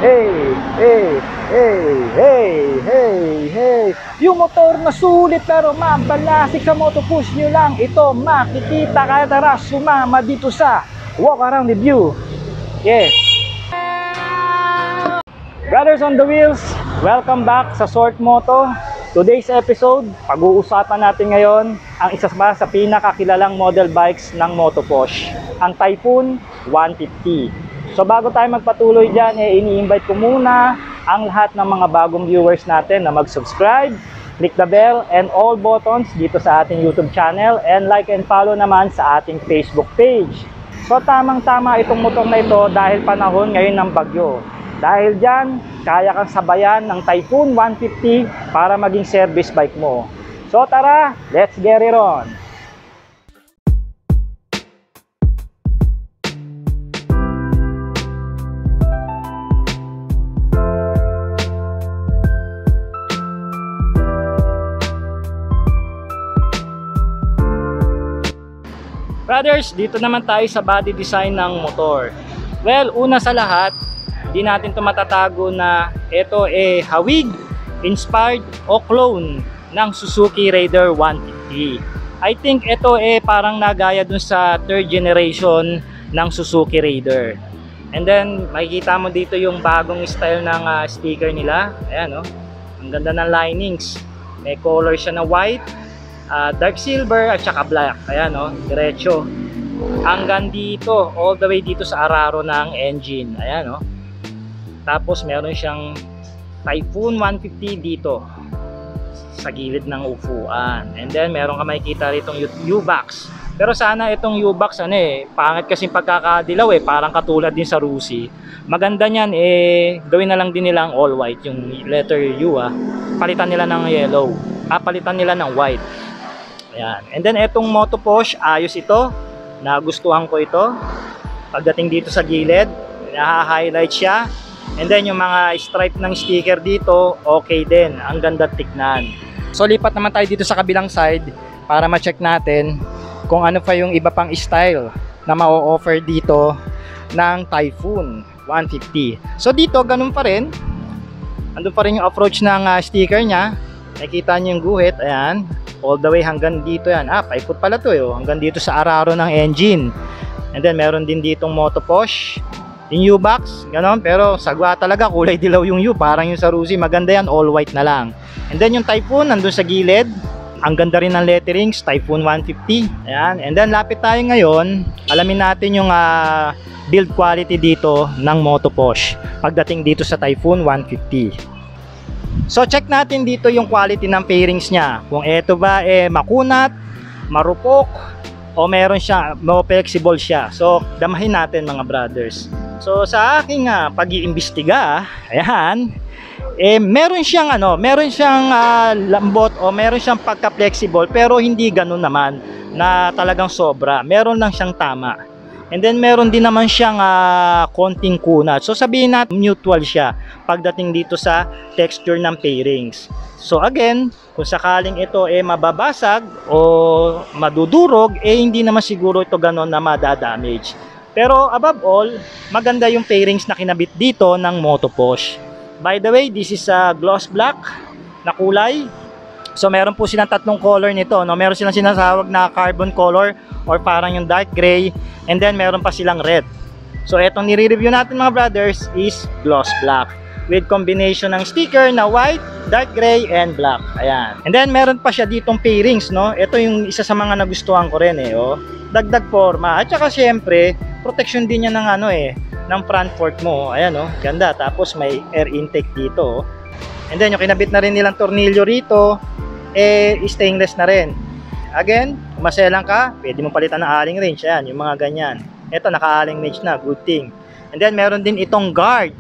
Hey, hey, hey, hey, hey, hey. Yung motor na sulit pero mabalasik sa Motopush nyo lang. Ito makikita, kaya tara sumama dito sa Walk Around with You. Yes. Brothers on the wheels, welcome back sa Short Moto. Today's episode, pag-uusapan natin ngayon ang isa sa pinakakilalang model bikes ng Motopush, ang Typhoon 150. So bago tayo magpatuloy dyan, ini-invite ko muna ang lahat ng mga bagong viewers natin na mag-subscribe, click the bell and all buttons dito sa ating YouTube channel, and like and follow naman sa ating Facebook page. So tamang-tama itong motor na ito dahil panahon ngayon ng bagyo. Dahil dyan, kaya kang sabayan ng Typhoon 150 para maging service bike mo. So tara, let's get it on! Brothers, dito naman tayo sa body design ng motor. Well, una sa lahat, di natin ito matatago na ito hawig, inspired o clone ng Suzuki Raider 150. I think ito parang nagaya dun sa third generation ng Suzuki Raider. And then makikita mo dito yung bagong style ng sticker nila. Ayan, oh. Ang ganda ng linings. May color siya na white, dark silver at saka black. Ayan, oh, diretso hanggang dito, all the way dito sa araro ng engine. Ayan, oh. Tapos meron siyang Typhoon 150 dito sa gilid ng upuan. And then meron ka makikita ritong U-box. Pero sana itong U-box pangit kasi pagkakadilaw parang katulad din sa Rusi. Maganda niyan gawin na lang din nilang all white yung letter U. Palitan nila ng yellow. Palitan nila ng white. Ayan. And then itong Motopush, ayos ito. Nagustuhan ko ito. Pagdating dito sa gilid, na-highlight siya. And then yung mga stripe ng sticker dito, okay din. Ang ganda tignan. So lipat naman tayo dito sa kabilang side para ma-check natin kung ano pa yung iba pang style na ma-offer dito ng Typhoon 150. So dito ganun pa rin. Andun pa rin yung approach ng sticker nya. Nakikita nyo yung guhit, ayan, all the way hanggang dito yan. Paikot pala to hanggang dito sa araro ng engine. And then meron din ditong Motopush, yung U-box, gano'n, pero sagwa talaga, kulay dilaw yung U, parang yung sa Rusi. Maganda yan, all white na lang. And then yung Typhoon, nandun sa gilid, ang ganda rin ng letterings, Typhoon 150. Ayan, and then lapit tayo ngayon, alamin natin yung build quality dito ng Motopush pagdating dito sa Typhoon 150. So check natin dito yung quality ng fairings niya. Kung ito ba makunat, marupok, o meron siya, flexible siya. So damahin natin mga brothers. So sa aking pag-iimbestiga, ayan, meron siyang lambot o meron siyang pagka-flexible, pero hindi ganun naman na talagang sobra. Meron lang siyang tama. And then meron din naman siyang konting kunat. So sabihin natin neutral siya pagdating dito sa texture ng fairings. So again, kung sakaling ito mababasag o madudurog, hindi naman siguro ito ganon na madadamage. Pero above all, maganda yung fairings na kinabit dito ng Motopush. By the way, this is a gloss black na kulay. So meron po silang tatlong color nito, no? Meron silang sinasawag na carbon color or parang yung dark gray, and then meron pa silang red. So etong nire-review natin mga brothers is gloss black with combination ng sticker na white, dark gray and black. Ayan. And then meron pa siya ditong fairings, no? Ito yung isa sa mga nagustuhan ko rin oh. Dagdag forma at saka syempre protection din niya ng ng front fork mo. Ayan oh, ganda. Tapos may air intake dito. And then yung kinabit na rin nilang tornilyo rito stainless na rin. Again, kung maselang ka, pwede mo palitan ng alling wrench. Ayan, yung mga ganyan. Ito, naka-alling wrench na, good thing. And then, meron din itong guard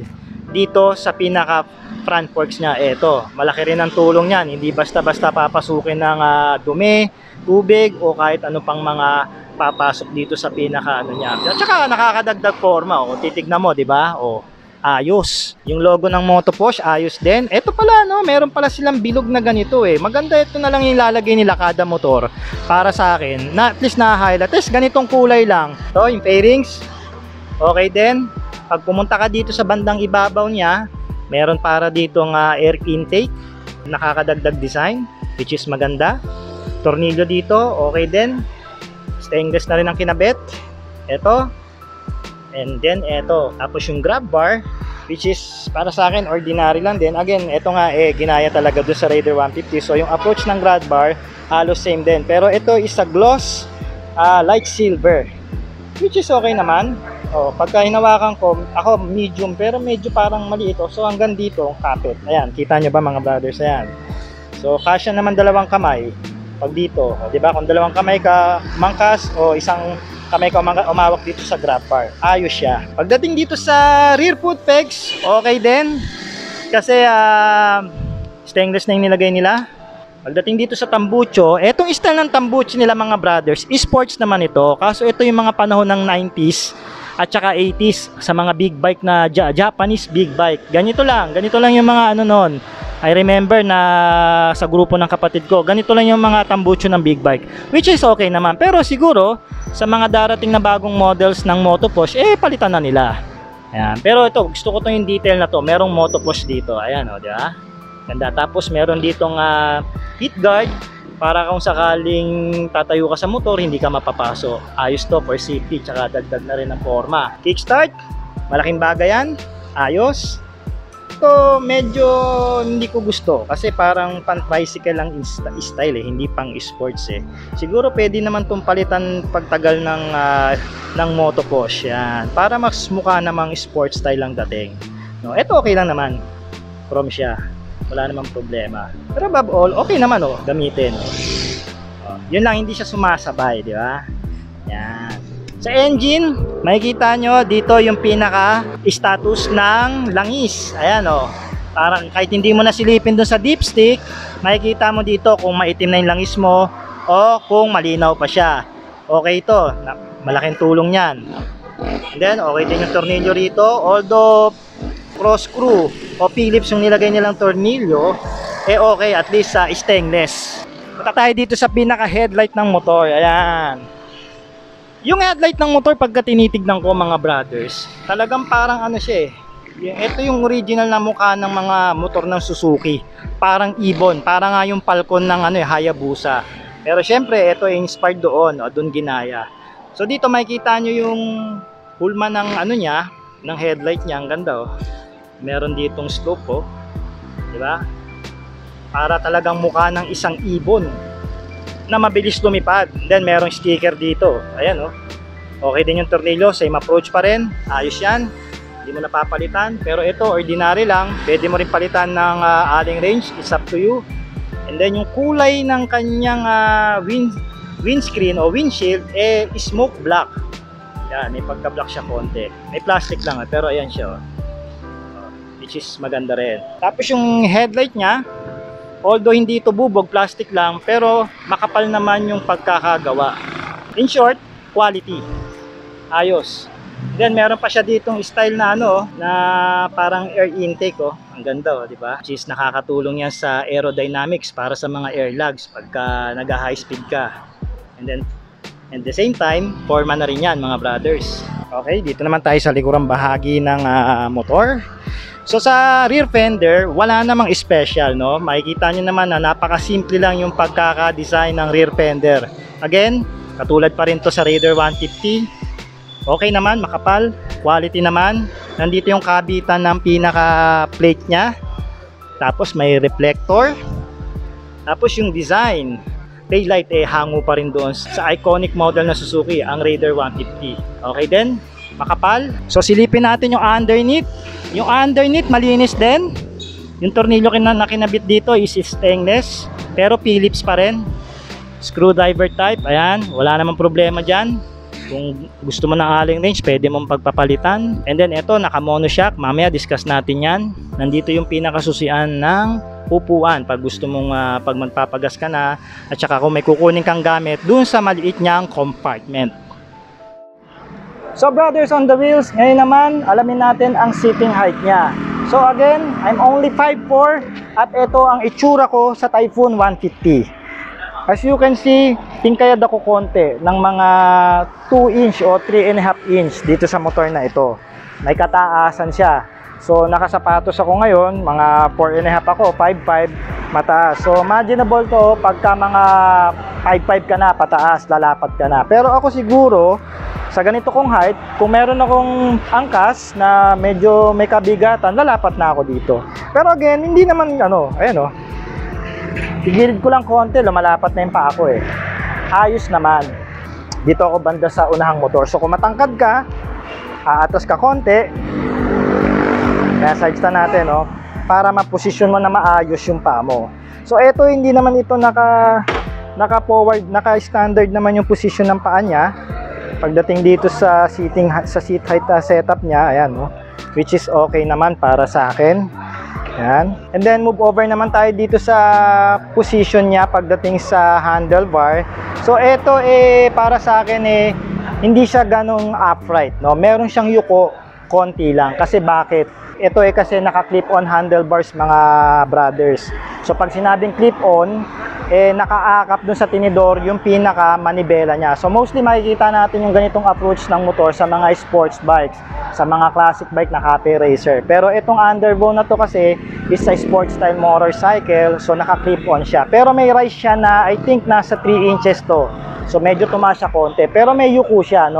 dito sa pinaka front forks niya. Ito, malaki rin ang tulong niyan. Hindi basta-basta papasukin ng dumi, tubig, o kahit ano pang mga papasok dito sa pinaka niya. At saka, nakakadagdag forma. Titignan mo, di ba? Ayos. Yung logo ng Motopush, ayos din. Ito pala, no, meron pala silang bilog na ganito Maganda ito na lang yung ilalagay nila kada motor. Para sa akin, at least na-highlight. At least ganitong kulay lang. So, yung fairings, okay din. Pag pumunta ka dito sa bandang ibabaw niya, meron para dito nga air intake, nakakadagdag design, which is maganda. Tornilyo dito, okay din. Stainless na rin ang kinabit. Ito. And then ito. Tapos yung grab bar, which is para sa akin ordinary lang din. Again, ito nga ginaya talaga doon sa Raider 150. So yung approach ng grab bar, halos same din. Pero ito is a gloss light silver, which is okay naman. Pagka hinawakan ko, ako medium pero medyo parang maliit. So hanggang dito, kapit. Ayan, kita nyo ba mga brothers? Ayan. So kasya naman dalawang kamay pag dito. Di ba? Kung dalawang kamay ka mangkas o isang kamay ka umawak dito sa grab bar, ayos siya. Pagdating dito sa rear foot pegs, okay din. Kasi stainless na yung nilagay nila. Pagdating dito sa tambucho, etong style ng tambucho nila mga brothers, sports naman ito. Kaso ito yung mga panahon ng 90s at saka 80s sa mga big bike na Japanese big bike. Ganito lang yung mga ano noon. I remember na sa grupo ng kapatid ko, ganito lang yung mga tambucho ng big bike, which is okay naman. Pero siguro sa mga darating na bagong models ng Motoposh, palitan na nila. Ayan. Pero ito, gusto ko to yung detail na to. Merong Motoposh dito. Ayan, di ba? Ganda. Tapos meron ditong heat guard para kung sakaling tatayo ka sa motor, hindi ka mapapaso. Ayos to for safety, tsaka dagdag na rin ang forma. Kickstart, malaking bagay yan. Ayos. Ito medyo hindi ko gusto kasi parang pan tricycle lang style hindi pang sports Siguro pwede naman itong palitan pagtagal ng Motoposh yan, para mas mukha namang sports style lang dating. No, ito okay lang naman. Chrome siya. Wala namang problema. Pero above all, okay naman gamitin. Yun lang, hindi siya sumasabay, di ba? Yan. Sa engine, makikita nyo dito yung pinaka status ng langis. Ayan parang kahit hindi mo nasilipin dun sa dipstick, makikita mo dito kung maitim na yung langis mo o kung malinaw pa siya. Okay ito, malaking tulong yan. And then okay din yung tornilyo rito, although cross screw o Phillips yung nilagay nilang tornilyo, okay, at least stainless. Punta tayo dito sa pinaka headlight ng motor. Ayan. Yung headlight ng motor, pagka tinitignan ko mga brothers, talagang parang ano siya ito yung original na mukha ng mga motor ng Suzuki. Parang ibon, parang nga yung Falcon ng Hayabusa. Pero syempre, ito inspired doon, doon ginaya. So dito makikita nyo yung hulma ng niya, ng headlight niya, ang ganda Meron ditong slope di ba? Para talagang mukha ng isang ibon na mabilis lumipad. Then merong sticker dito. Ayan Okay din yung tornilyo, same approach pa rin. Ayos yan. Hindi mo napapalitan. Pero ito ordinary lang. Pwede mo rin palitan ng adding range. It's up to you. And then yung kulay ng kanyang windscreen o windshield smoke black. Yan, may pagka-black siya konti. May plastic lang pero ayan siya which is maganda rin. Tapos yung headlight niya, although hindi ito bubog, plastic lang, pero makapal naman yung pagkakagawa. In short, quality. Ayos. Then meron pa siya ditong style na na parang air intake Ang ganda di ba? Which is nakakatulong yan sa aerodynamics para sa mga airlags pagka nag-high speed ka. And then at the same time, forma na rin yan mga brothers. Okay, dito naman tayo sa likurang bahagi ng motor. So sa rear fender, wala namang special Makikita nyo naman na napakasimple lang yung pagkaka-design ng rear fender. Again, katulad pa rin to sa Raider 150. Okay naman, makapal, quality naman. Nandito yung kabitan ng pinaka plate nya. Tapos may reflector. Tapos yung design, taillight hango pa rin doon sa iconic model na Suzuki, ang Raider 150. Okay din, makapal. So silipin natin yung underneath. Yung underneath malinis din. Yung tornilyo na kinabit dito is stainless, pero Phillips pa rin. Screwdriver type, ayan, wala namang problema dyan. Kung gusto mo ng alling range, pwede mong pagpapalitan. And then ito, naka monoshock, mamaya discuss natin yan. Nandito yung pinakasusian ng upuan pag gusto mong pag magpapagas ka na, at saka kung may kukunin kang gamit dun sa maliit niyang compartment. So brothers on the wheels, ngayon naman alamin natin ang seating height niya. So again, I'm only 5'4" at ito ang itsura ko sa Typhoon 150. As you can see, tingkayad ako konti ng mga 2 inch o 3.5 inch dito sa motor na ito. may kataasan siya. So nakasapatos ako ngayon, mga 4.5 ako, 5.5 mataas. So imaginable to pagka mga 5.5 ka na pataas, lalapad ka na. Pero ako siguro sa ganito kong height, kung meron akong angkas na medyo may kabigatan, lalapat na ako dito. Pero again, hindi naman ayan o. Igilid ko lang konti, lumalapat na yung paa ko eh. Ayos naman. Dito ako banda sa unahang motor. So kung matangkad ka, aatas ka konti. Kaya sides na natin para maposisyon mo na maayos yung paa mo. So eto, hindi naman ito naka-forward, naka-standard naman yung position ng paa niya. Pagdating dito sa seat height setup niya, ayan which is okay naman para sa akin. Ayan. And then move over naman tayo dito sa position niya pagdating sa handlebar. So ito para sa akin hindi siya ganong upright, Meron siyang yuko konti lang. Kasi bakit? Ito kasi naka-clip on handlebars mga brothers. So pag sinabing clip on, nakaakap dun sa tinidor yung pinaka manibela niya. So mostly makikita natin yung ganitong approach ng motor sa mga sports bikes, sa mga classic bike na copy racer. Pero itong underbone na to kasi is a sports style motorcycle, so naka-clip on siya. Pero may rise siya na I think nasa 3 inches to. So medyo tumaas siya konti, pero may yuko siya,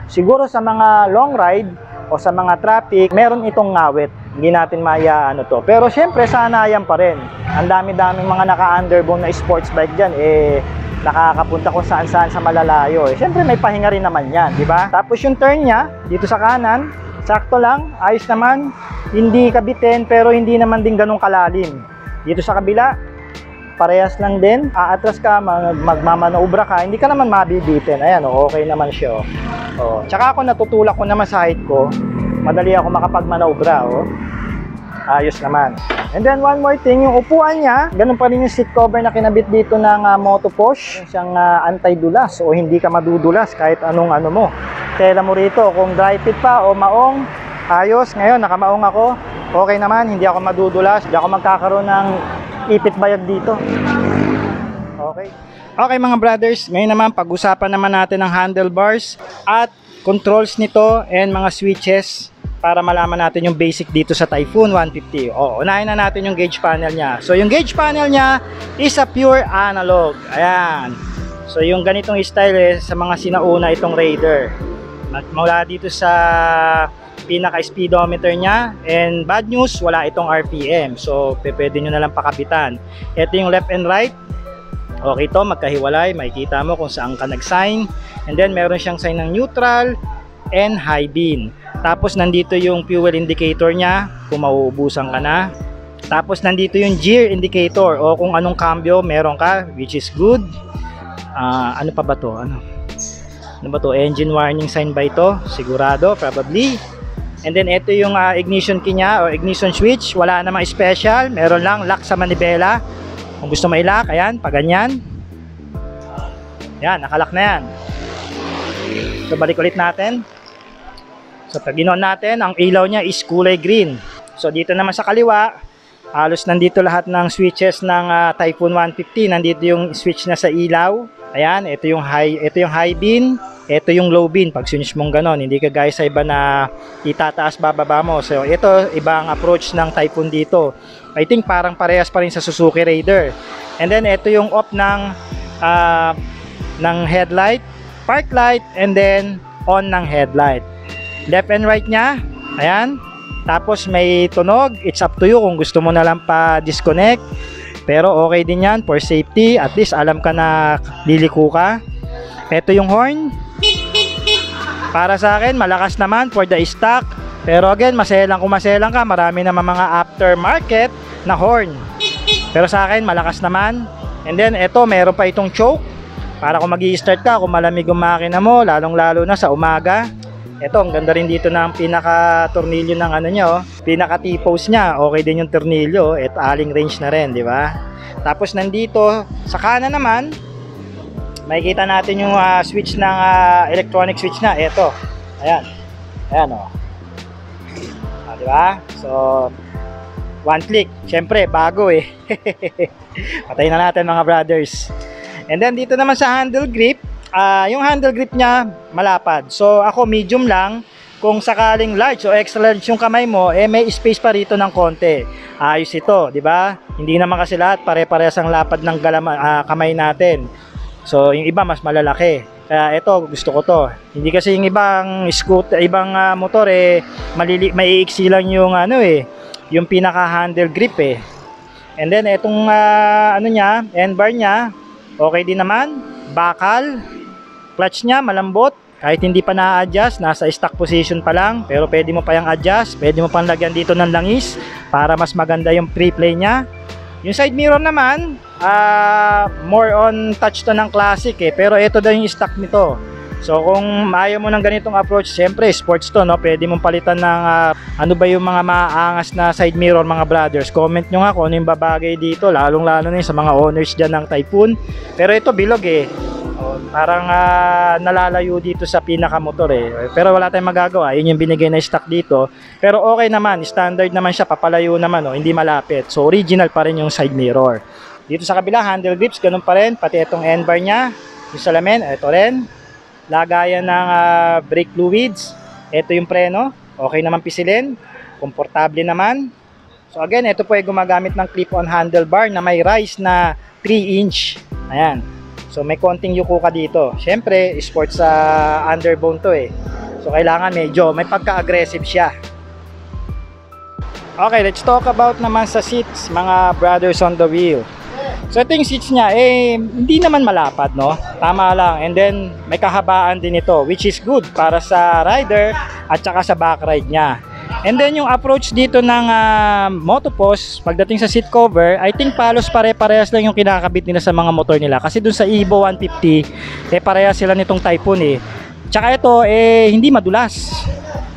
Siguro sa mga long ride o sa mga traffic, meron itong ngawit. Hindi natin maya to. Pero syempre, sanayan pa rin. Ang dami-daming mga naka-underbone na sports bike dyan, nakakapunta kung saan-saan sa malalayo. Syempre, may pahinga rin naman yan, di ba? Tapos yung turn niya, dito sa kanan, sakto lang, ayos naman. Hindi kabitin, pero hindi naman din ganun kalalim. Dito sa kabila, parehas lang din. Aatras ka, magmamanoobra ka, hindi ka naman mabibitin. Ayan, okay naman siya. Tsaka ako natutulak ko naman sa height ko. Madali ako makapagmanoobra. Ayos naman. And then one more thing, yung upuan niya, ganun pa rin yung seat cover na kinabit dito ng Motoposh. Siyang anti-dulas o hindi ka madudulas kahit anong mo. Tela mo rito kung dry fit pa o maong. Ayos. Ngayon nakamaong ako. Okay naman, hindi ako madudulas. Hindi ako magkakaroon ng ipit bayag dito. Okay. Okay mga brothers, ngayon naman pag-usapan naman natin ang handlebars at controls nito and mga switches para malaman natin yung basic dito sa Typhoon 150. Unahin na natin yung gauge panel niya. So yung gauge panel niya is a pure analog. Ayan. So yung ganitong style sa mga sinauna itong Raider. Mula dito sa pinaka speedometer niya, and bad news, wala itong RPM. So pwede nyo na lang pakapitan. Ito yung left and right. Okay to, magkahiwalay, makikita mo kung saan ka nag-sign. And then meron siyang sign ng neutral and high beam. Tapos nandito yung fuel indicator niya kung mauubusan ka na. Tapos nandito yung gear indicator o kung anong cambio meron ka, which is good. Ano pa ba to? Ano ba to? Engine warning sign ba ito? Sigurado, probably. And then ito yung ignition key niya o ignition switch. Wala namang special, meron lang lock sa manibela. Kung gusto mailak, ayan, pag ganyan. Yan, nakalock na yan. So balik ulit natin. So pag ginawa natin, ang ilaw niya is kulay green. So dito naman sa kaliwa, halos nandito lahat ng switches ng Typhoon 150. Nandito yung switch na sa ilaw. Ayan, ito yung high beam, ito yung low beam. Pag switch mong ganon, hindi ka guys sa iba na itataas bababa mo. So ito, ibang approach ng Typhoon dito. I think parang parehas pa rin sa Suzuki Raider. And then ito yung off ng headlight, park light, and then on ng headlight. Left and right niya, ayan. Tapos may tunog, it's up to you kung gusto mo na lang pa-disconnect. Pero okay din yan for safety, at least alam ka na liliko ka. Ito yung horn. Para sa akin, malakas naman for the stock. Pero again, maselang kung maselang ka, marami naman mga aftermarket na horn. Pero sa akin, malakas naman. And then, ito, meron pa itong choke. Para kung mag-i-start ka, kung malamig yung makina mo, lalong-lalo na sa umaga. Ito, ang ganda rin dito ng pinaka-tornilyo ng niya, pinaka-T-post niya. Okay din yung tornilyo. Ito, aling range na rin, di ba? Tapos, nandito, sa kanan naman, makikita natin yung switch ng electronic switch na. Ito, ayan. Ayan, diba? So, one click. Siyempre, bago Patayin na natin mga brothers. And then, dito naman sa handle grip, yung handle grip niya malapad. So, ako medium lang. kung sakaling large o extra large yung kamay mo, may space pa rito ng konti. Ayos ito, di ba? Hindi naman kasi lahat pare-parehas ang lapad ng kamay natin. So yung iba mas malalaki. Kaya ito gusto ko to. Hindi kasi yung ibang scooter, ibang motor maiiksi lang yung yung pinaka handle grip And then itong end bar niya, okay din naman. Bakal, clutch niya malambot. Kahit hindi pa na-adjust, nasa stock position pa lang, pero pwede mo pa yung adjust, pwede mo pang lagyan dito ng langis para mas maganda yung pre-play niya. Yung side mirror naman, more on touch to ng classic pero ito daw yung stock nito. So kung ayaw mo ng ganitong approach, siyempre sports to, no? Pwede mong palitan ng ano ba yung mga maangas na side mirror mga brothers. Comment nyo nga kung ano yung babagay dito, lalong lalo na yung sa mga owners dyan ng Typhoon. Pero ito bilog parang nalalayo dito sa pinakamotor pero wala tayong magagawa, yun yung binigay na stock dito. Pero okay naman, standard naman siya, papalayo naman hindi malapit. So original pa rin yung side mirror. Dito sa kabila, handle grips ganun pa rin, pati itong end bar nya, yung salamin, ito rin. Lagayan ng brake fluids, ito yung preno, okay naman pisilin, komportable naman. So again, ito po ay gumagamit ng clip-on handlebar na may rise na 3-inch. Ayan. So may konting yuko ka dito. Siyempre, sports sa underbone to So kailangan medyo may pagka-aggressive siya. Okay, let's talk about naman sa seats, mga brothers on the wheel. So ito yung seats niya, hindi naman malapad, no? Tama lang. And then may kahabaan din ito, which is good para sa rider at saka sa back ride niya. And then yung approach dito ng Motopoz pagdating sa seat cover, I think palos pare-parehas lang yung kinakabit nila sa mga motor nila. Kasi dun sa Evo 150, parehas sila nitong Typhoon Tsaka ito, hindi madulas.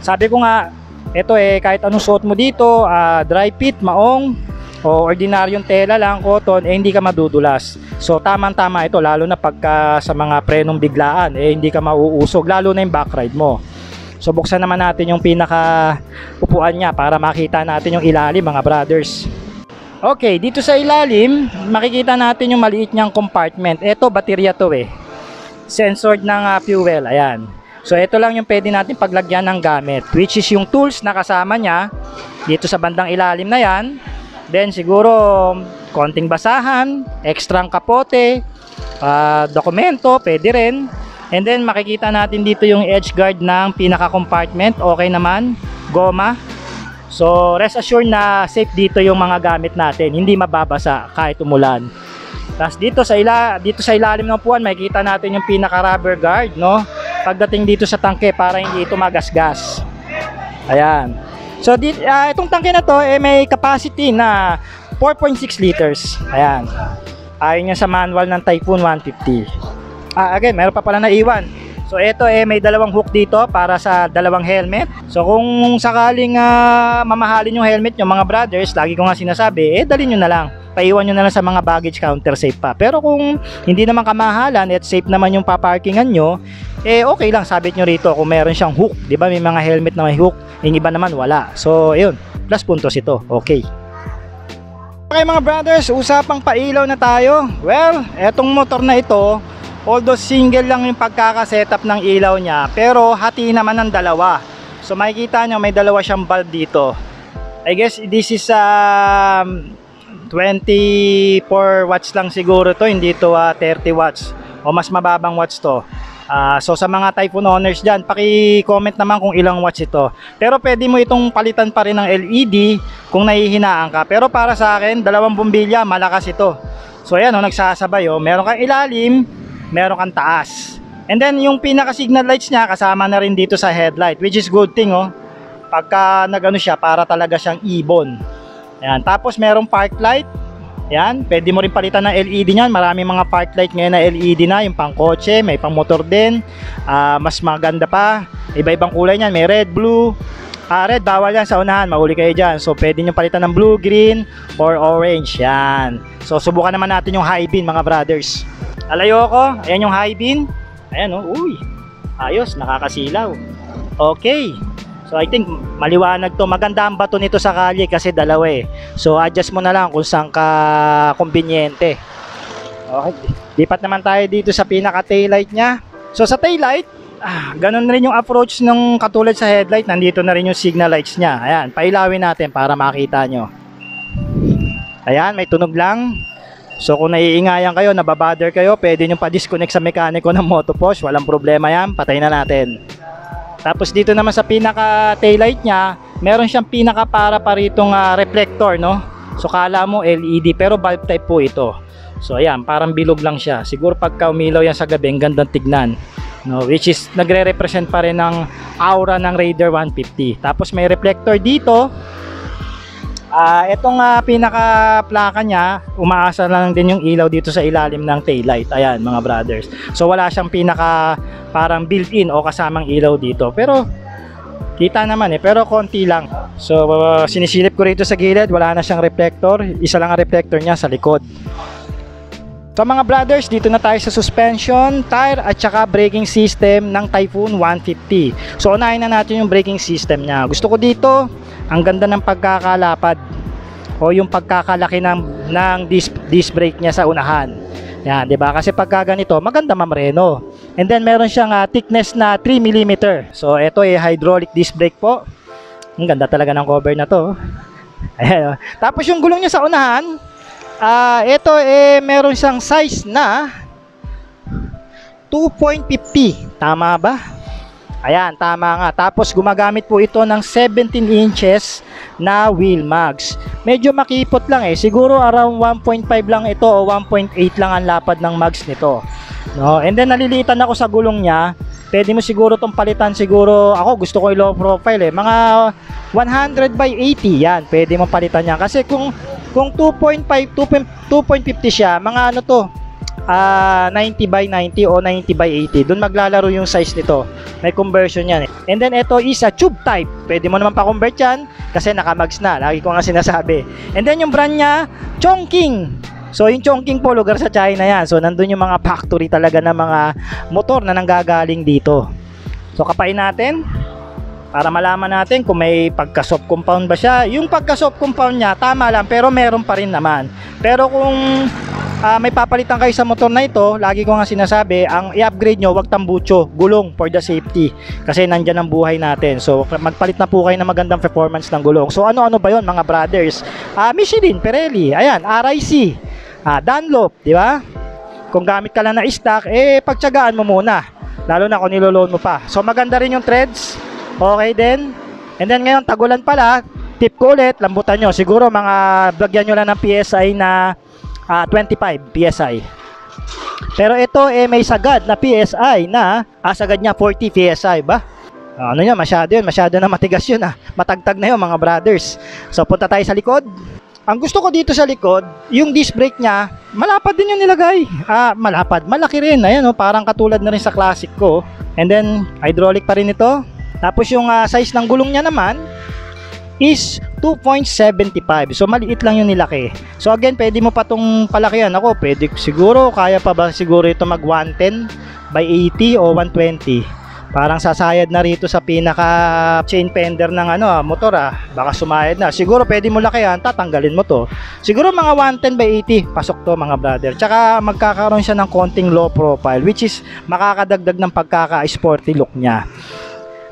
Sabi ko nga, ito kahit anong suot mo dito, dry fit, maong, o ordinaryong tela lang, cotton, hindi ka madudulas. So tamang-tama ito, lalo na pagka sa mga prenong biglaan, hindi ka mauusog, lalo na yung back ride mo. So buksan naman natin yung pinaka upuan niya para makita natin yung ilalim mga brothers. Okay, dito sa ilalim makikita natin yung maliit niyang compartment. Ito baterya to Sensored ng fuel, ayan. So ito lang yung pwede natin paglagyan ng gamit, which is yung tools na kasama niya dito sa bandang ilalim na yan. Then siguro konting basahan, ekstrang kapote, dokumento pwede rin. And then makikita natin dito yung edge guard ng pinaka compartment, okay naman, goma. So rest assured na safe dito yung mga gamit natin, hindi mababasa kahit umulan. Tapos dito sa ilalim ng upuan makikita natin yung pinaka rubber guard, no? Pagdating dito sa tangke para hindi ito magasgas. Ayan. So itong tangke na to may capacity na 4.6 liters. Ayan. Ayon niya sa manual ng Typhoon 150. Again, meron pa pala na iwan. So ito may dalawang hook dito para sa dalawang helmet. So kung sakaling mamahalin yung helmet nyo mga brothers, lagi ko nga sinasabi, dalhin nyo na lang. Paiwan nyo na lang sa mga baggage counter, safe pa. Pero kung hindi naman kamahalan at safe naman yung paparkingan nyo, okay lang, sabit nyo rito kung meron siyang hook. Diba may mga helmet na may hook, yung iba naman wala. So yun, plus puntos ito, okay. Okay mga brothers, usapang pailaw na tayo. Well, etong motor na ito, although single lang yung pagkakasetup ng ilaw niya, pero hati naman ng dalawa. So makikita nyo may dalawa siyang bulb dito. I guess this is 24 watts lang siguro to, hindi to 30 watts o mas mababang watts to. So sa mga Typhoon owners dyan, paki-comment naman kung ilang watts ito. Pero pwede mo itong palitan pa rin ng LED kung nahihinaan ka. Pero para sa akin, dalawang bombilya, malakas ito. So ayan, nagsasabay. Meron kang ilalim, meron kang taas. And then yung pinaka signal lights niya kasama na rin dito sa headlight, which is good thing pagka nagano siya, para talaga siyang ibon. Ayan, tapos merong park light. Ayan, pwede mo rin palitan ng LED niyan. Marami mga park light ngayon na LED na, yung pang kotse, may pang motor din. Mas maganda pa, iba-ibang kulay niyan, may red, blue. Red bawal yan sa unahan, mahuli kayo dyan. So pwede nyo palitan ng blue, green, or orange. Yan. So subukan naman natin yung high beam mga brothers. Alayo ko, ayan yung high beam. Ayan uy, ayos, nakakasilaw. Okay, so I think maliwanag to. Maganda ang bato nito sa kalye kasi dalawa So adjust mo na lang kung saan ka kumbinyente. Okay, lipat naman tayo dito sa pinaka taillight nya. So sa taillight, Ganun rin yung approach ng katulad sa headlight. Nandito na rin yung signal lights niya. Ayan, pailawin natin para makita nyo. Ayan, may tunog lang. So kung naiingayan kayo, nababother kayo, pwede nyo pa-disconnect sa mekaniko ng Motoposh. Walang problema yan, patay na natin. Tapos dito naman sa pinaka taillight niya, meron siyang pinaka para paritong reflector, no? So kala mo LED, pero bulb type po ito. So ayan, parang bilog lang siya. Siguro pagka umilaw yan sa gabi, ang gandang tignan, no? Which is nagre-represent pa rin ng aura ng Raider 150. Tapos may reflector dito. Itong pinaka plaka niya, umaasa lang din yung ilaw dito sa ilalim ng taillight. Ayan mga brothers. So wala siyang pinaka parang built-in o kasamang ilaw dito. Pero kita naman pero konti lang. So sinisilip ko rito sa gilid, wala na siyang reflector. Isa lang ang reflector niya sa likod. So mga brothers, dito na tayo sa suspension, tire at saka braking system ng Typhoon 150. So unahin na natin yung braking system niya. Gusto ko dito, ang ganda ng pagkakalapad o yung pagkakalaki ng disc brake niya sa unahan. Yan, 'di ba? Kasi pagka ganito, maganda mamreno. And then meron siyang thickness na 3 mm. So ito hydraulic disc brake po. Ang ganda talaga ng cover na 'to. Ayan. Tapos yung gulong niya sa unahan, ito meron siyang size na 2.50. Tama ba? Ayan, tama nga. Tapos gumagamit po ito ng 17 inches na wheel mags. Medyo makipot lang siguro around 1.5 lang ito o 1.8 lang ang lapad ng mags nito, no? And then nalilitan ako sa gulong niya. Pwede mo siguro tong palitan, siguro ako gusto ko i-low profile mga 100 by 80 yan. Pwede mo palitan yan kasi kung 2.5 2.50 siya, mga ano to, 90 by 90 o 90 by 80. Doon maglalaro yung size nito. May conversion yan And then ito is a tube type. Pwede mo naman pa-convert yan kasi naka-mags na. Lagi ko nga sinasabi. And then yung brand niya, Chongqing. So yung Chongqing po, lugar sa China yan. So nandun yung mga factory talaga ng mga motor na nanggagaling dito. So kapain natin para malaman natin kung may pagka-soft compound ba siya. Yung pagka-soft compound niya, tama lang, pero meron pa rin naman. Pero kung may papalitan kayo sa motor na ito, lagi ko nga sinasabi, ang i-upgrade nyo, wag tambucho, gulong for the safety. Kasi nandyan ang buhay natin. So magpalit na po kayo ng magandang performance ng gulong. So ano-ano ba yon mga brothers? Michelin, Pirelli, ayan, RIC, Dunlop, di ba? Kung gamit ka lang na stock, pagtsagaan mo muna. Lalo na kung niloloan mo pa. So maganda rin yung treads. Okay din. And then ngayon, tagulan pala, tip ko ulit, lambutan nyo. Siguro mga lagyan nyo lang ng PSI na 25 PSI. Pero ito may sagad na PSI na sagad niya 40 PSI ba? Ano niya, masyado na matigas yun matagtag na yun mga brothers. So punta tayo sa likod. Ang gusto ko dito sa likod, yung disc brake niya, malapad din yung nilagay. Malapad, malaki rin. Ayan parang katulad na rin sa classic ko. And then hydraulic pa rin ito. Tapos yung size ng gulong niya naman is 2.75. So maliit lang yung nilaki. So again, pwede mo pa itong palakihan. Ako, pwede siguro, kaya pa ba siguro ito mag 110 by 80 o 120. Parang sasayad na rito sa pinaka chain fender ng motor Baka sumayad na. Siguro pwede mo lakihan, tatanggalin mo to. Siguro mga 110 by 80 pasok to mga brother. Tsaka magkakaroon siya ng konting low profile, which is makakadagdag ng pagkaka-sporty look niya.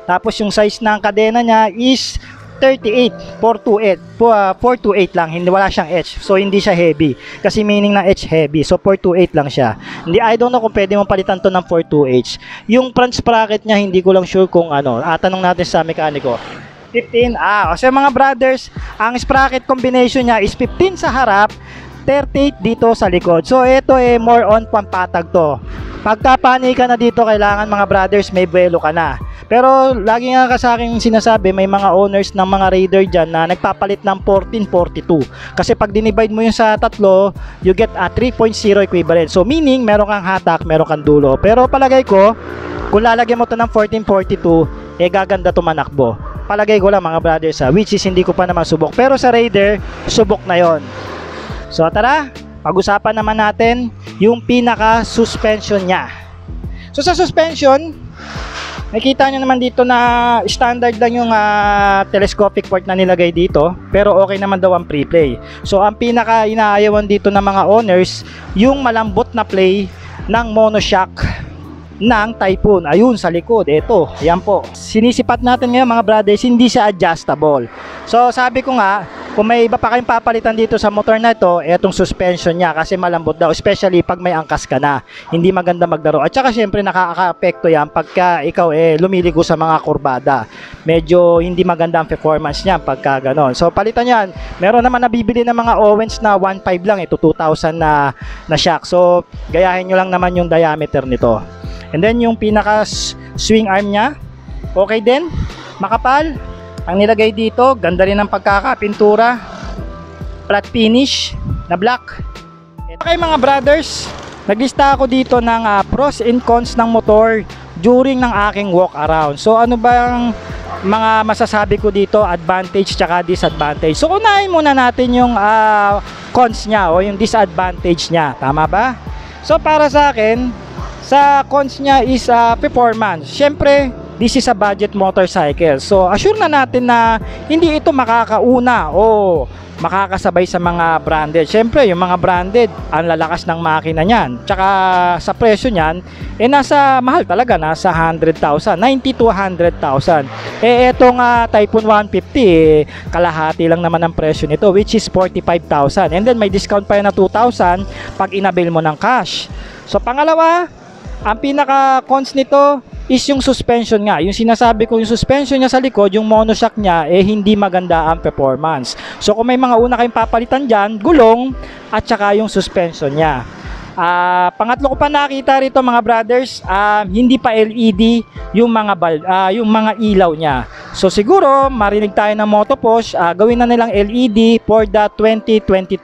Tapos yung size ng kadena niya is 38, 428 lang, hindi wala siyang H. So hindi siya heavy. Kasi meaning ng H heavy. So 428 lang siya. Hindi, I don't know kung pwede mong palitan to ng 42H. Yung front sprocket niya, hindi ko lang sure kung tanong natin sa mekaniko. 15. Kasi mga brothers, ang sprocket combination niya is 15 sa harap, 38 dito sa likod. So ito more on pampatag to. Pagka panik ka na dito, kailangan mga brothers may buwelo ka na. Pero lagi nga sa akin sinasabi, may mga owners ng mga Raider dyan na nagpapalit ng 1442. Kasi pag dinivide mo yung sa tatlo, you get a 3.0 equivalent. So meaning, meron kang hatak, meron kang dulo. Pero palagay ko, kung lalagyan mo to ng 1442, gaganda to manakbo. Palagay ko lang mga brothers which is hindi ko pa naman subok. Pero sa Raider, subok na yon. So tara, pag-usapan naman natin yung pinaka-suspension niya. So sa suspension, nakita nyo naman dito na standard lang yung telescopic port na nilagay dito, pero okay naman daw ang pre-play. So ang pinaka inaayawan dito ng mga owners, yung malambot na play ng monoshock ng Typhoon. Ayun sa likod, ito, ayan po. Sinisipat natin ngayon mga brothers, hindi siya adjustable. So sabi ko nga, kung may iba pa kayong papalitan dito sa motor na ito, etong suspension niya kasi malambot daw, especially pag may angkas ka na. Hindi maganda maglaro. At saka syempre nakaka-apekto yan pagka ikaw lumiligo sa mga kurbada. Medyo hindi maganda ang performance niya pagka ganon. So palitan yan. Meron naman nabibili ng mga Owens na 1.5 lang, ito 2,000 na shock. So gayahin nyo lang naman yung diameter nito. And then yung pinaka swing arm niya, okay din, makapal. Ang nilagay dito, ganda rin ang pagkakapintura, flat finish na black. Okay mga brothers, naglista ako dito ng pros and cons ng motor during ng aking walk around. So ano ba ang mga masasabi ko dito, advantage tsaka disadvantage? So unahin muna natin yung cons niya o yung disadvantage niya, tama ba? So para sa akin, sa cons niya is performance. Syempre, this is a budget motorcycle. So, assure na natin na hindi ito makakauna o makakasabay sa mga branded. Syempre, yung mga branded, ang lalakas ng makina niyan. Tsaka sa presyo niyan, nasa mahal talaga, nasa 100,000, 90 to 100,000. Etong Typhoon 150, kalahati lang naman ang presyo nito, which is 45,000. And then may discount pa yan na 2,000 pag inabil mo ng cash. So, pangalawa, ang pinaka-cons nito is yung suspension nga. Yung sinasabi ko, yung suspension niya sa likod, yung monoshock niya, hindi maganda ang performance. So kung may mga una kayong papalitan dyan, gulong at saka yung suspension niya. Pangatlo ko pa nakita rito mga brothers, hindi pa LED yung mga ilaw niya. So siguro marinig tayo ng Motoposh, gawin na nilang LED for the 2022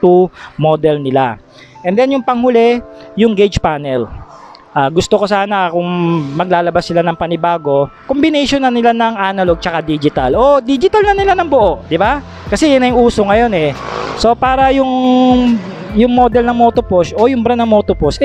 model nila. And then yung panghuli, yung gauge panel. Gusto ko sana kung maglalabas sila ng panibago, combination na nila ng analog tsaka digital. O digital na nila ng buo, di ba? Kasi yun na yung uso ngayon eh. So para yung model ng Motoposh o yung brand ng Motoposh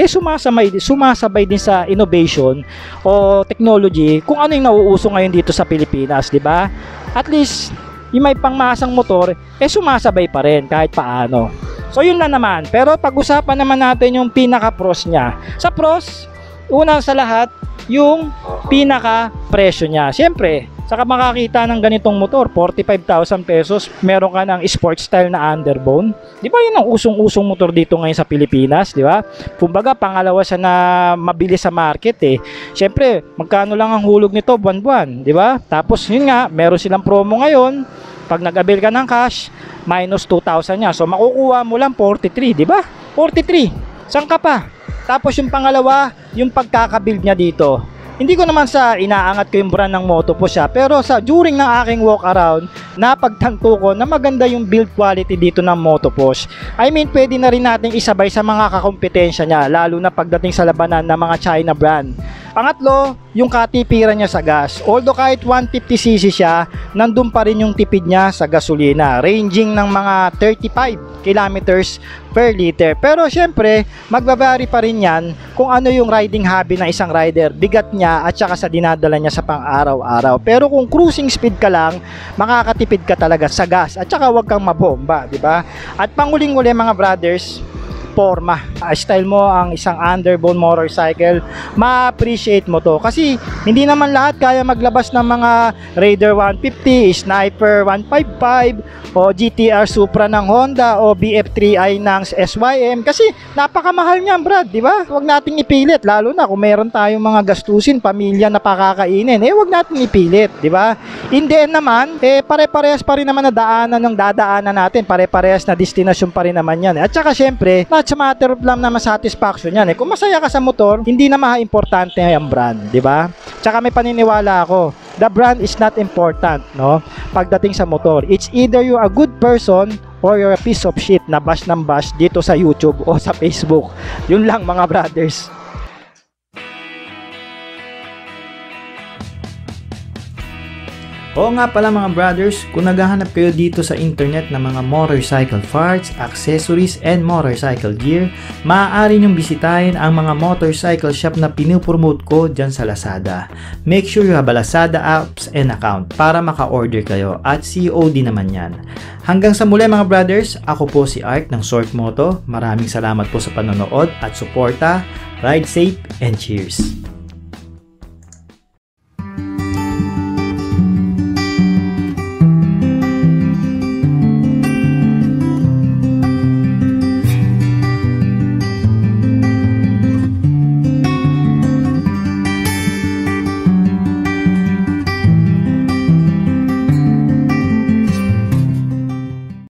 sumasabay din sa innovation o technology kung ano yung nauuso ngayon dito sa Pilipinas, di ba? At least yung may pangmasang motor sumasabay pa rin kahit paano. So yun na naman. Pero pag-usapan naman natin yung pinaka-pros niya. Sa pros, una sa lahat, yung pinaka-presyo niya. Siyempre, saka makakita ng ganitong motor, 45,000 pesos, meron ka ng sport style na underbone. Di ba yun ang usong-usong motor dito ngayon sa Pilipinas, di ba? Kumbaga, pangalawa siya na mabili sa market eh. Siyempre, magkano lang ang hulog nito buwan-buwan, di ba? Tapos yun nga, meron silang promo ngayon. Pag nag-avail ka ng cash, minus 2,000 niya. So, makukuha mo lang 43, di ba? 43. Saan ka pa? Tapos yung pangalawa, yung pagkakabuild niya dito. Hindi ko naman sa inaangat ko yung brand ng Motoposh pero during ng aking walk around, napagtanto ko na maganda yung build quality dito ng Motoposh. I mean, pwede na rin nating isabay sa mga kakompetensya niya, lalo na pagdating sa labanan ng mga China brand. Pangatlo, yung katipiran niya sa gas. Although kahit 150cc siya, nandun pa rin yung tipid niya sa gasolina, ranging ng mga 35 kilometers per liter. Pero syempre, magbabari pa rin yan kung ano yung riding hobby ng isang rider, bigat niya at saka sa dinadala niya sa pang-araw-araw. Pero kung cruising speed ka lang, makakatipid ka talaga sa gas at saka wag kang mabomba, di ba? At panguling-uli mga brothers, forma. Style mo ang isang underbone motorcycle, ma-appreciate mo to kasi hindi naman lahat kaya maglabas ng mga Raider 150, Sniper 155 o GTR Supra ng Honda o BF3i ng SYM kasi napakamahal niyan, Brad, di ba? Huwag nating ipilit, lalo na kung meron tayong mga gastusin, pamilya na pakakainin, huwag nating ipilit, di ba? In the end naman, pare-parehas pa rin naman na daanan ng dadaanan natin, pare-parehas na destinasyon pa rin naman yan. At saka syempre, not a matter of lang na masatisfaction yan. Kung masaya ka sa motor, hindi na importante ang brand, di ba? Tsaka may paniniwala ako, the brand is not important, no? Pagdating sa motor, it's either you're a good person or you're a piece of shit na bash ng bash dito sa YouTube o sa Facebook. Yun lang mga brothers. Oo nga pala mga brothers, kung naghahanap kayo dito sa internet ng mga motorcycle parts, accessories, and motorcycle gear, maaari nyong bisitahin ang mga motorcycle shop na pinupromote ko dyan sa Lazada. Make sure you have a Lazada apps and account para maka-order kayo at COD naman yan. Hanggang sa muli mga brothers, ako po si Art ng Short Moto. Maraming salamat po sa panonood at suporta. Ride safe and cheers!